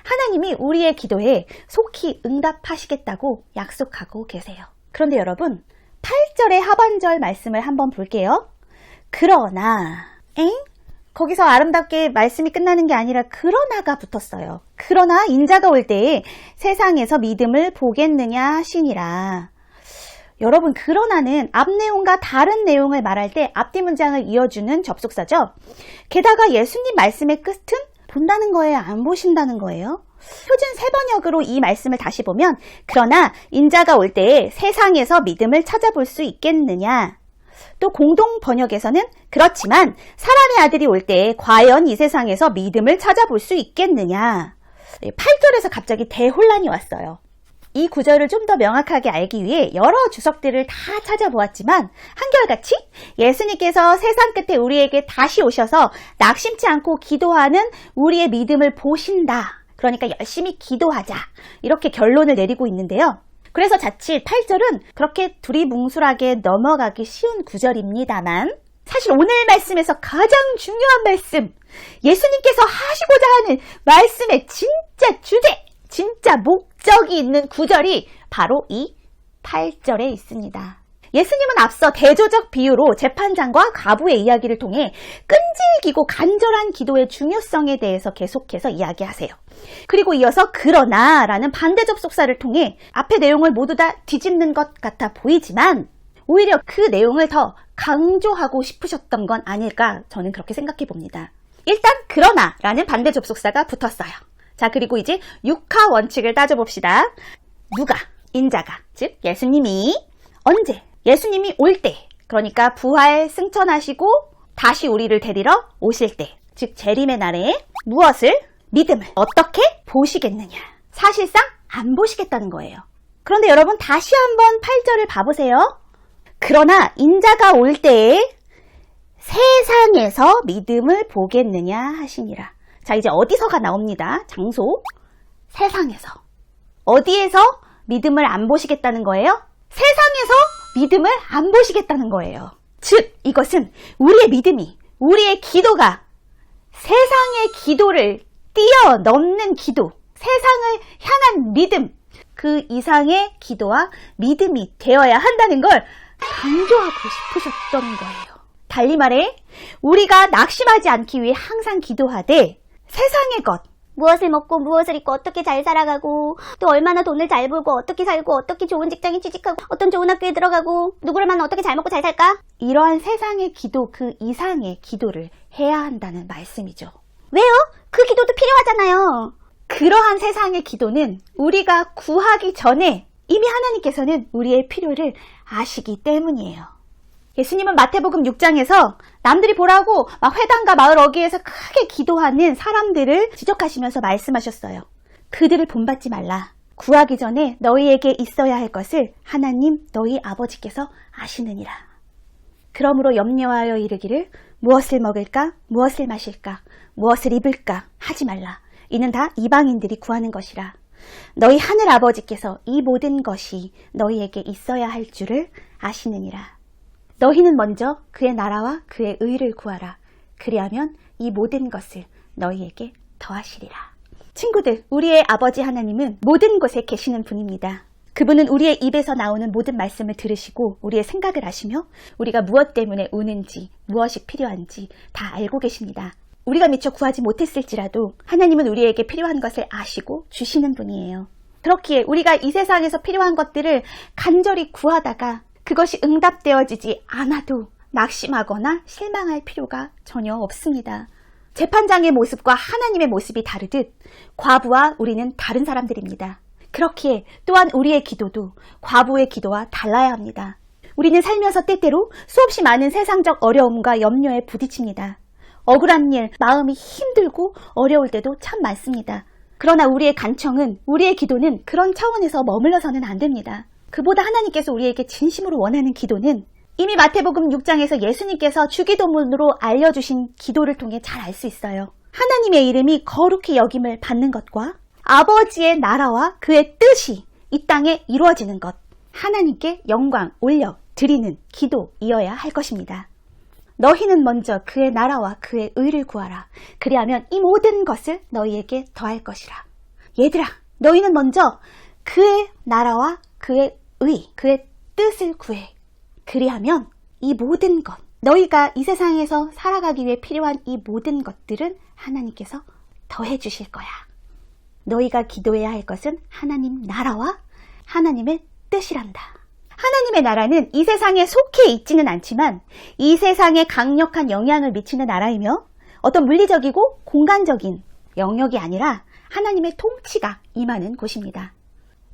하나님이 우리의 기도에 속히 응답하시겠다고 약속하고 계세요. 그런데 여러분, 8절의 하반절 말씀을 한번 볼게요. 그러나, 거기서 아름답게 말씀이 끝나는 게 아니라 그러나가 붙었어요. 그러나 인자가 올 때에 세상에서 믿음을 보겠느냐 하시니라. 여러분, 그러나는 앞 내용과 다른 내용을 말할 때 앞뒤 문장을 이어주는 접속사죠. 게다가 예수님 말씀의 끝은 본다는 거예요? 안 보신다는 거예요? 표준 세번역으로 이 말씀을 다시 보면 그러나 인자가 올 때에 세상에서 믿음을 찾아볼 수 있겠느냐. 또 공동 번역에서는 그렇지만 사람의 아들이 올 때에 과연 이 세상에서 믿음을 찾아볼 수 있겠느냐. 8절에서 갑자기 대혼란이 왔어요. 이 구절을 좀 더 명확하게 알기 위해 여러 주석들을 다 찾아보았지만 한결같이 예수님께서 세상 끝에 우리에게 다시 오셔서 낙심치 않고 기도하는 우리의 믿음을 보신다. 그러니까 열심히 기도하자. 이렇게 결론을 내리고 있는데요. 그래서 자칫 8절은 그렇게 두리뭉술하게 넘어가기 쉬운 구절입니다만 사실 오늘 말씀에서 가장 중요한 말씀, 예수님께서 하시고자 하는 말씀의 진짜 주제, 진짜 목적이 있는 구절이 바로 이 8절에 있습니다. 예수님은 앞서 대조적 비유로 재판장과 과부의 이야기를 통해 끈질기고 간절한 기도의 중요성에 대해서 계속해서 이야기하세요. 그리고 이어서 그러나 라는 반대 접속사를 통해 앞의 내용을 모두 다 뒤집는 것 같아 보이지만 오히려 그 내용을 더 강조하고 싶으셨던 건 아닐까 저는 그렇게 생각해 봅니다. 일단 그러나 라는 반대 접속사가 붙었어요. 자, 그리고 이제 육하 원칙을 따져봅시다. 누가, 인자가, 즉 예수님이 언제, 예수님이 올 때, 그러니까 부활 승천하시고 다시 우리를 데리러 오실 때, 즉 재림의 날에 무엇을, 믿음을 어떻게 보시겠느냐. 사실상 안 보시겠다는 거예요. 그런데 여러분 다시 한번 8절을 봐보세요. 그러나 인자가 올 때에 세상에서 믿음을 보겠느냐 하시니라. 자, 이제 어디서가 나옵니다. 장소, 세상에서. 어디에서 믿음을 안 보시겠다는 거예요? 세상에서 믿음을 안 보시겠다는 거예요. 즉, 이것은 우리의 믿음이, 우리의 기도가 세상의 기도를 뛰어넘는 기도, 세상을 향한 믿음, 그 이상의 기도와 믿음이 되어야 한다는 걸 강조하고 싶으셨던 거예요. 달리 말해, 우리가 낙심하지 않기 위해 항상 기도하되 세상의 것, 무엇을 먹고 무엇을 입고 어떻게 잘 살아가고 또 얼마나 돈을 잘 벌고 어떻게 살고 어떻게 좋은 직장에 취직하고 어떤 좋은 학교에 들어가고 누구를 만나 어떻게 잘 먹고 잘 살까? 이러한 세상의 기도 그 이상의 기도를 해야 한다는 말씀이죠. 왜요? 그 기도도 필요하잖아요. 그러한 세상의 기도는 우리가 구하기 전에 이미 하나님께서는 우리의 필요를 아시기 때문이에요. 예수님은 마태복음 6장에서 남들이 보라고 막 회당과 마을 어귀에서 크게 기도하는 사람들을 지적하시면서 말씀하셨어요. 그들을 본받지 말라. 구하기 전에 너희에게 있어야 할 것을 하나님 너희 아버지께서 아시느니라. 그러므로 염려하여 이르기를 무엇을 먹을까, 무엇을 마실까, 무엇을 입을까 하지 말라. 이는 다 이방인들이 구하는 것이라. 너희 하늘 아버지께서 이 모든 것이 너희에게 있어야 할 줄을 아시느니라. 너희는 먼저 그의 나라와 그의 의를 구하라. 그리하면 이 모든 것을 너희에게 더하시리라. 친구들, 우리의 아버지 하나님은 모든 곳에 계시는 분입니다. 그분은 우리의 입에서 나오는 모든 말씀을 들으시고 우리의 생각을 아시며 우리가 무엇 때문에 우는지 무엇이 필요한지 다 알고 계십니다. 우리가 미처 구하지 못했을지라도 하나님은 우리에게 필요한 것을 아시고 주시는 분이에요. 그렇기에 우리가 이 세상에서 필요한 것들을 간절히 구하다가 그것이 응답되어지지 않아도 낙심하거나 실망할 필요가 전혀 없습니다. 재판장의 모습과 하나님의 모습이 다르듯 과부와 우리는 다른 사람들입니다. 그렇기에 또한 우리의 기도도 과부의 기도와 달라야 합니다. 우리는 살면서 때때로 수없이 많은 세상적 어려움과 염려에 부딪힙니다. 억울한 일, 마음이 힘들고 어려울 때도 참 많습니다. 그러나 우리의 간청은, 우리의 기도는 그런 차원에서 머물러서는 안 됩니다. 그보다 하나님께서 우리에게 진심으로 원하는 기도는 이미 마태복음 6장에서 예수님께서 주기도문으로 알려주신 기도를 통해 잘 알 수 있어요. 하나님의 이름이 거룩히 여김을 받는 것과 아버지의 나라와 그의 뜻이 이 땅에 이루어지는 것, 하나님께 영광 올려 드리는 기도이어야 할 것입니다. 너희는 먼저 그의 나라와 그의 의를 구하라. 그리하면 이 모든 것을 너희에게 더할 것이라. 얘들아, 너희는 먼저 그의 나라와 그의 의, 그의 뜻을 구해. 그리하면 이 모든 것, 너희가 이 세상에서 살아가기 위해 필요한 이 모든 것들은 하나님께서 더해 주실 거야. 너희가 기도해야 할 것은 하나님 나라와 하나님의 뜻이란다. 하나님의 나라는 이 세상에 속해 있지는 않지만 이 세상에 강력한 영향을 미치는 나라이며 어떤 물리적이고 공간적인 영역이 아니라 하나님의 통치가 임하는 곳입니다.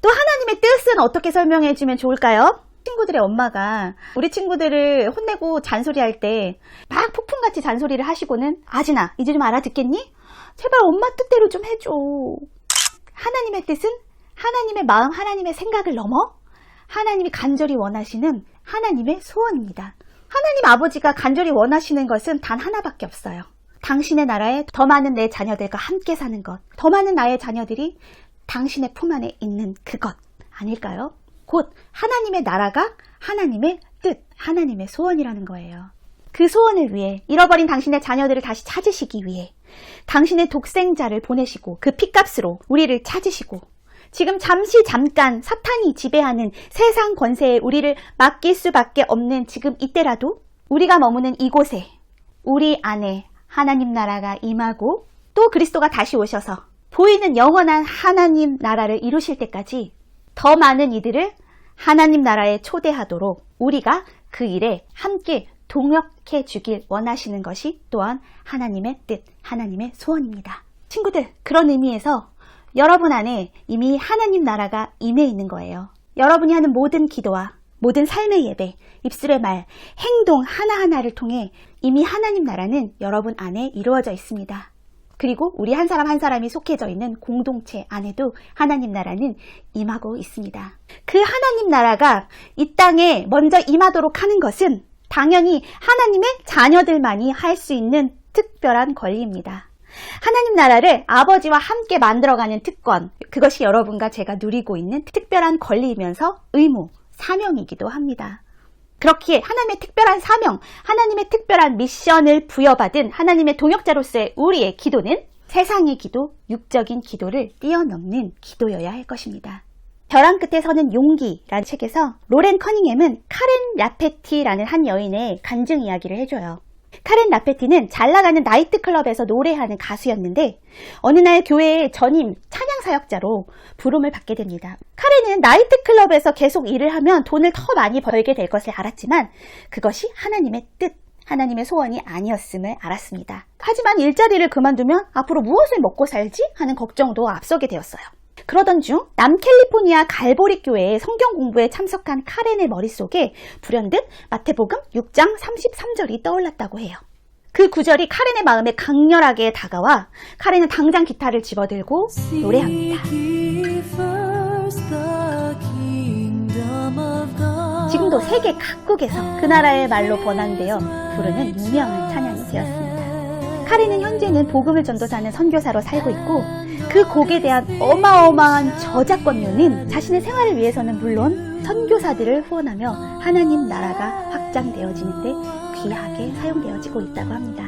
또 하나님의 뜻은 어떻게 설명해 주면 좋을까요? 친구들의 엄마가 우리 친구들을 혼내고 잔소리할 때 막 폭풍같이 잔소리를 하시고는 아진아, 이제 좀 알아듣겠니? 제발 엄마 뜻대로 좀 해줘. 하나님의 뜻은 하나님의 마음, 하나님의 생각을 넘어 하나님이 간절히 원하시는 하나님의 소원입니다. 하나님 아버지가 간절히 원하시는 것은 단 하나밖에 없어요. 당신의 나라에 더 많은 내 자녀들과 함께 사는 것, 더 많은 나의 자녀들이 당신의 품 안에 있는 그것 아닐까요? 곧 하나님의 나라가 하나님의 뜻, 하나님의 소원이라는 거예요. 그 소원을 위해 잃어버린 당신의 자녀들을 다시 찾으시기 위해 당신의 독생자를 보내시고 그 핏값으로 우리를 찾으시고 지금 잠깐 사탄이 지배하는 세상 권세에 우리를 맡길 수밖에 없는 지금 이때라도 우리가 머무는 이곳에 우리 안에 하나님 나라가 임하고 또 그리스도가 다시 오셔서 보이는 영원한 하나님 나라를 이루실 때까지 더 많은 이들을 하나님 나라에 초대하도록 우리가 그 일에 함께 동역해 주길 원하시는 것이 또한 하나님의 뜻, 하나님의 소원입니다. 친구들, 그런 의미에서 여러분 안에 이미 하나님 나라가 임해 있는 거예요. 여러분이 하는 모든 기도와 모든 삶의 예배, 입술의 말, 행동 하나하나를 통해 이미 하나님 나라는 여러분 안에 이루어져 있습니다. 그리고 우리 한 사람 한 사람이 속해져 있는 공동체 안에도 하나님 나라는 임하고 있습니다. 그 하나님 나라가 이 땅에 먼저 임하도록 하는 것은 당연히 하나님의 자녀들만이 할 수 있는 특별한 권리입니다. 하나님 나라를 아버지와 함께 만들어가는 특권, 그것이 여러분과 제가 누리고 있는 특별한 권리이면서 의무, 사명이기도 합니다. 그렇기에 하나님의 특별한 사명, 하나님의 특별한 미션을 부여받은 하나님의 동역자로서의 우리의 기도는 세상의 기도, 육적인 기도를 뛰어넘는 기도여야 할 것입니다. 벼랑 끝에 서는 용기라는 책에서 로렌 커닝햄은 카렌 라페티라는 한 여인의 간증 이야기를 해줘요. 카렌 라페티는 잘 나가는 나이트클럽에서 노래하는 가수였는데 어느 날 교회의 전임 찬양 사역자로 부름을 받게 됩니다. 카렌은 나이트클럽에서 계속 일을 하면 돈을 더 많이 벌게 될 것을 알았지만 그것이 하나님의 뜻, 하나님의 소원이 아니었음을 알았습니다. 하지만 일자리를 그만두면 앞으로 무엇을 먹고 살지 하는 걱정도 앞서게 되었어요. 그러던 중 남캘리포니아 갈보리 교회의 성경 공부에 참석한 카렌의 머릿속에 불현듯 마태복음 6장 33절이 떠올랐다고 해요. 그 구절이 카렌의 마음에 강렬하게 다가와 카렌은 당장 기타를 집어들고 노래합니다. 지금도 세계 각국에서 그 나라의 말로 번안되어 부르는 유명한 찬양이 되었습니다. 카렌은 현재는 복음을 전도사는 선교사로 살고 있고 그 곡에 대한 어마어마한 저작권료는 자신의 생활을 위해서는 물론 선교사들을 후원하며 하나님 나라가 확장되어지는데 귀하게 사용되어지고 있다고 합니다.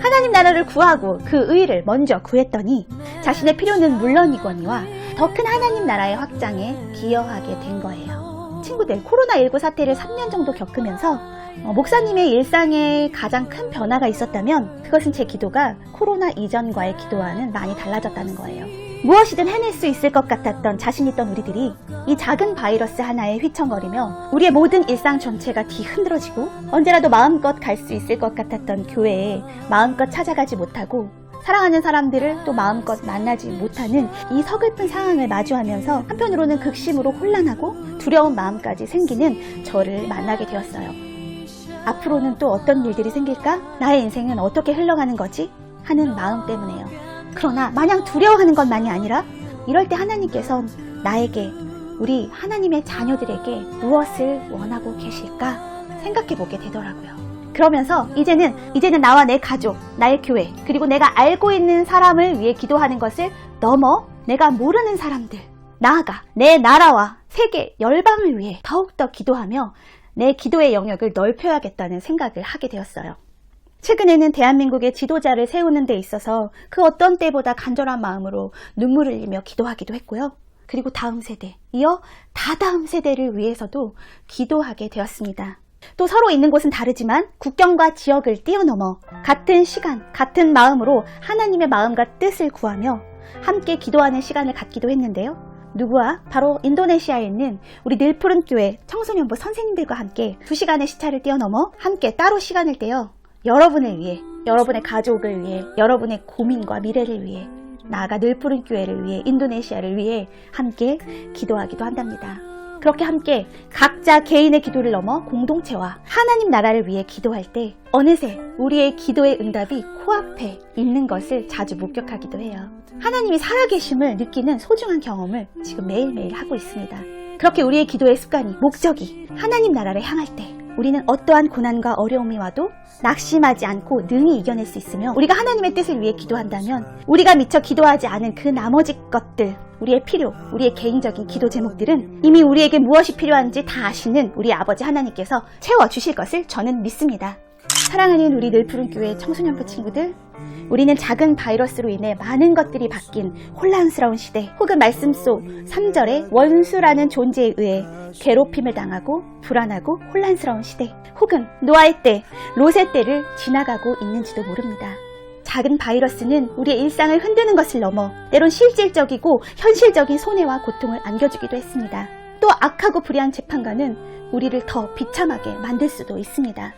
하나님 나라를 구하고 그 의를 먼저 구했더니 자신의 필요는 물론이거니와 더 큰 하나님 나라의 확장에 기여하게 된 거예요. 친구들, 코로나19 사태를 3년 정도 겪으면서 목사님의 일상에 가장 큰 변화가 있었다면 그것은 제 기도가 코로나 이전과의 기도와는 많이 달라졌다는 거예요. 무엇이든 해낼 수 있을 것 같았던 자신 있던 우리들이 이 작은 바이러스 하나에 휘청거리며 우리의 모든 일상 전체가 뒤흔들어지고 언제라도 마음껏 갈 수 있을 것 같았던 교회에 마음껏 찾아가지 못하고 사랑하는 사람들을 또 마음껏 만나지 못하는 이 서글픈 상황을 마주하면서 한편으로는 극심으로 혼란하고 두려운 마음까지 생기는 저를 만나게 되었어요. 앞으로는 또 어떤 일들이 생길까? 나의 인생은 어떻게 흘러가는 거지? 하는 마음 때문에요. 그러나 마냥 두려워하는 것만이 아니라 이럴 때 하나님께서는 나에게, 우리 하나님의 자녀들에게 무엇을 원하고 계실까 생각해 보게 되더라고요. 그러면서 이제는 나와 내 가족, 나의 교회, 그리고 내가 알고 있는 사람을 위해 기도하는 것을 넘어 내가 모르는 사람들, 나아가 내 나라와 세계 열방을 위해 더욱더 기도하며 내 기도의 영역을 넓혀야겠다는 생각을 하게 되었어요. 최근에는 대한민국의 지도자를 세우는 데 있어서 그 어떤 때보다 간절한 마음으로 눈물을 흘리며 기도하기도 했고요. 그리고 다음 세대, 이어 다다음 세대를 위해서도 기도하게 되었습니다. 또 서로 있는 곳은 다르지만 국경과 지역을 뛰어넘어 같은 시간, 같은 마음으로 하나님의 마음과 뜻을 구하며 함께 기도하는 시간을 갖기도 했는데요. 누구와? 바로 인도네시아에 있는 우리 늘푸른 교회 청소년부 선생님들과 함께 2시간의 시차를 뛰어넘어 함께 따로 시간을 떼어 여러분을 위해, 여러분의 가족을 위해, 여러분의 고민과 미래를 위해, 나아가 늘푸른 교회를 위해, 인도네시아를 위해 함께 기도하기도 한답니다. 그렇게 함께 각자 개인의 기도를 넘어 공동체와 하나님 나라를 위해 기도할 때 어느새 우리의 기도의 응답이 코앞에 있는 것을 자주 목격하기도 해요. 하나님이 살아계심을 느끼는 소중한 경험을 지금 매일매일 하고 있습니다. 그렇게 우리의 기도의 습관이, 목적이 하나님 나라를 향할 때 우리는 어떠한 고난과 어려움이 와도 낙심하지 않고 능히 이겨낼 수 있으며, 우리가 하나님의 뜻을 위해 기도한다면 우리가 미처 기도하지 않은 그 나머지 것들, 우리의 필요, 우리의 개인적인 기도 제목들은 이미 우리에게 무엇이 필요한지 다 아시는 우리 아버지 하나님께서 채워주실 것을 저는 믿습니다. 사랑하는 우리 늘푸른 교회 청소년부 친구들, 우리는 작은 바이러스로 인해 많은 것들이 바뀐 혼란스러운 시대, 혹은 말씀 속 3절에 원수라는 존재에 의해 괴롭힘을 당하고 불안하고 혼란스러운 시대, 혹은 노아의 때, 롯의 때를 지나가고 있는지도 모릅니다. 작은 바이러스는 우리의 일상을 흔드는 것을 넘어 때론 실질적이고 현실적인 손해와 고통을 안겨주기도 했습니다. 또 악하고 불의한 재판관은 우리를 더 비참하게 만들 수도 있습니다.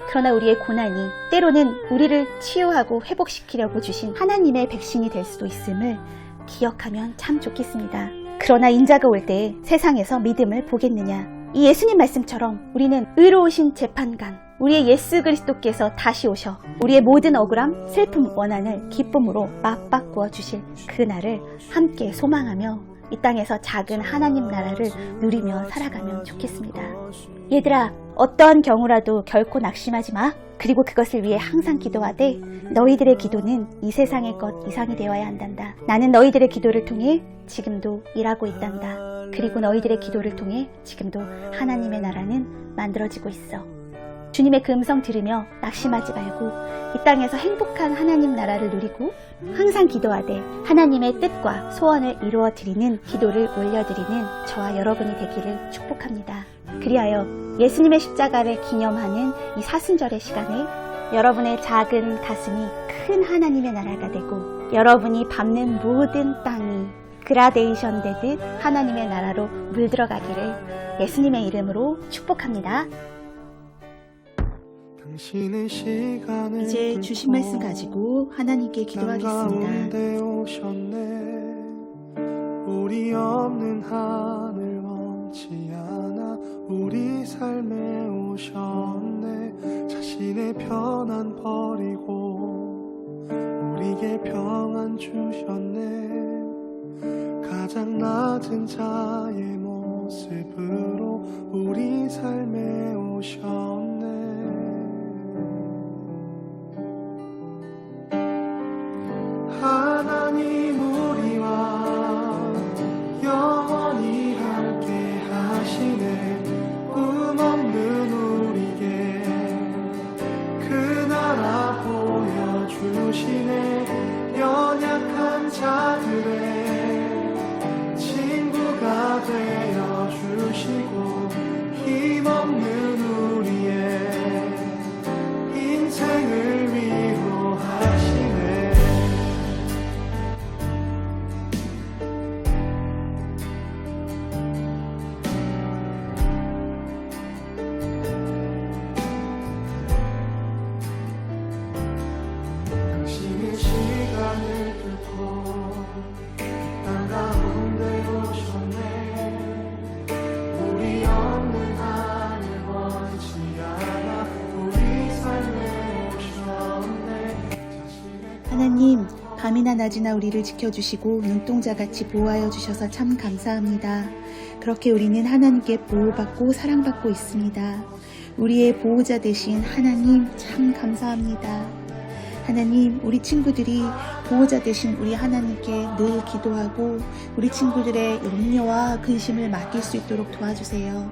그러나 우리의 고난이 때로는 우리를 치유하고 회복시키려고 주신 하나님의 백신이 될 수도 있음을 기억하면 참 좋겠습니다. 그러나 인자가 올 때 세상에서 믿음을 보겠느냐? 이 예수님 말씀처럼 우리는 의로우신 재판관, 우리의 예수 그리스도께서 다시 오셔 우리의 모든 억울함, 슬픔, 원한을 기쁨으로 맞바꾸어 주실 그날을 함께 소망하며 이 땅에서 작은 하나님 나라를 누리며 살아가면 좋겠습니다. 얘들아, 어떠한 경우라도 결코 낙심하지 마. 그리고 그것을 위해 항상 기도하되 너희들의 기도는 이 세상의 것 이상이 되어야 한단다. 나는 너희들의 기도를 통해 지금도 일하고 있단다. 그리고 너희들의 기도를 통해 지금도 하나님의 나라는 만들어지고 있어. 주님의 그 음성 들으며 낙심하지 말고 이 땅에서 행복한 하나님 나라를 누리고 항상 기도하되 하나님의 뜻과 소원을 이루어드리는 기도를 올려드리는 저와 여러분이 되기를 축복합니다. 그리하여 예수님의 십자가를 기념하는 이 사순절의 시간에 여러분의 작은 가슴이 큰 하나님의 나라가 되고 여러분이 밟는 모든 땅이 그라데이션 되듯 하나님의 나라로 물들어가기를 예수님의 이름으로 축복합니다. 이제 주신 말씀 가지고 하나님께 기도하겠습니다. 우리 없는 하늘 원치 않아 우리 삶에 오셨네. 자신의 편안 버리고 우리에게 평안 주셨네. 가장 낮은 자의 모습으로 우리 삶에 오셨네. 하나님 우리와 영원히 함께 하시네. 꿈 없는 우리에게 그 나라 보여주시네. 연약한 자들의 친구가 되어주시고 힘없는 우리의 인생을 위로하시네. 당신의 시간을 뚫고 땅 가운데 오셨네. 우리 없는 하늘 원치 않아 우리 삶에 오셨네. 하나님, 밤이나 낮이나 우리를 지켜주시고 눈동자같이 보호하여 주셔서 참 감사합니다. 그렇게 우리는 하나님께 보호받고 사랑받고 있습니다. 우리의 보호자 되신 하나님 참 감사합니다. 하나님, 우리 친구들이 보호자 되신 우리 하나님께 늘 기도하고 우리 친구들의 염려와 근심을 맡길 수 있도록 도와주세요.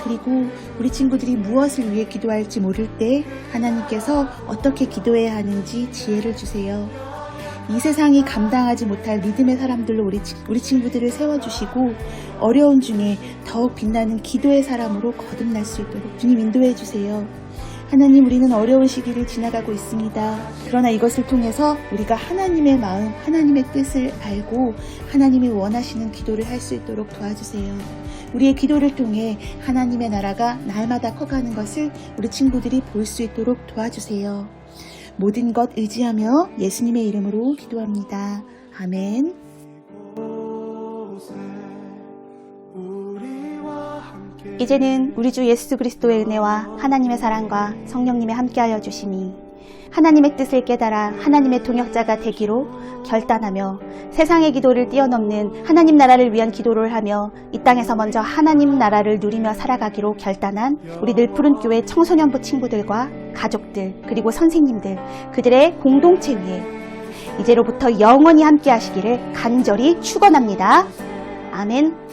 그리고 우리 친구들이 무엇을 위해 기도할지 모를 때 하나님께서 어떻게 기도해야 하는지 지혜를 주세요. 이 세상이 감당하지 못할 믿음의 사람들로 우리 친구들을 세워주시고 어려움 중에 더욱 빛나는 기도의 사람으로 거듭날 수 있도록 주님 인도해 주세요. 하나님, 우리는 어려운 시기를 지나가고 있습니다. 그러나 이것을 통해서 우리가 하나님의 마음, 하나님의 뜻을 알고 하나님이 원하시는 기도를 할 수 있도록 도와주세요. 우리의 기도를 통해 하나님의 나라가 날마다 커가는 것을 우리 친구들이 볼 수 있도록 도와주세요. 모든 것 의지하며 예수님의 이름으로 기도합니다. 아멘. 이제는 우리 주 예수 그리스도의 은혜와 하나님의 사랑과 성령님의 함께하여 주심이 하나님의 뜻을 깨달아 하나님의 동역자가 되기로 결단하며 세상의 기도를 뛰어넘는 하나님 나라를 위한 기도를 하며 이 땅에서 먼저 하나님 나라를 누리며 살아가기로 결단한 우리 늘푸른교회 청소년부 친구들과 가족들 그리고 선생님들 그들의 공동체 위에 이제로부터 영원히 함께 하시기를 간절히 축원합니다. 아멘.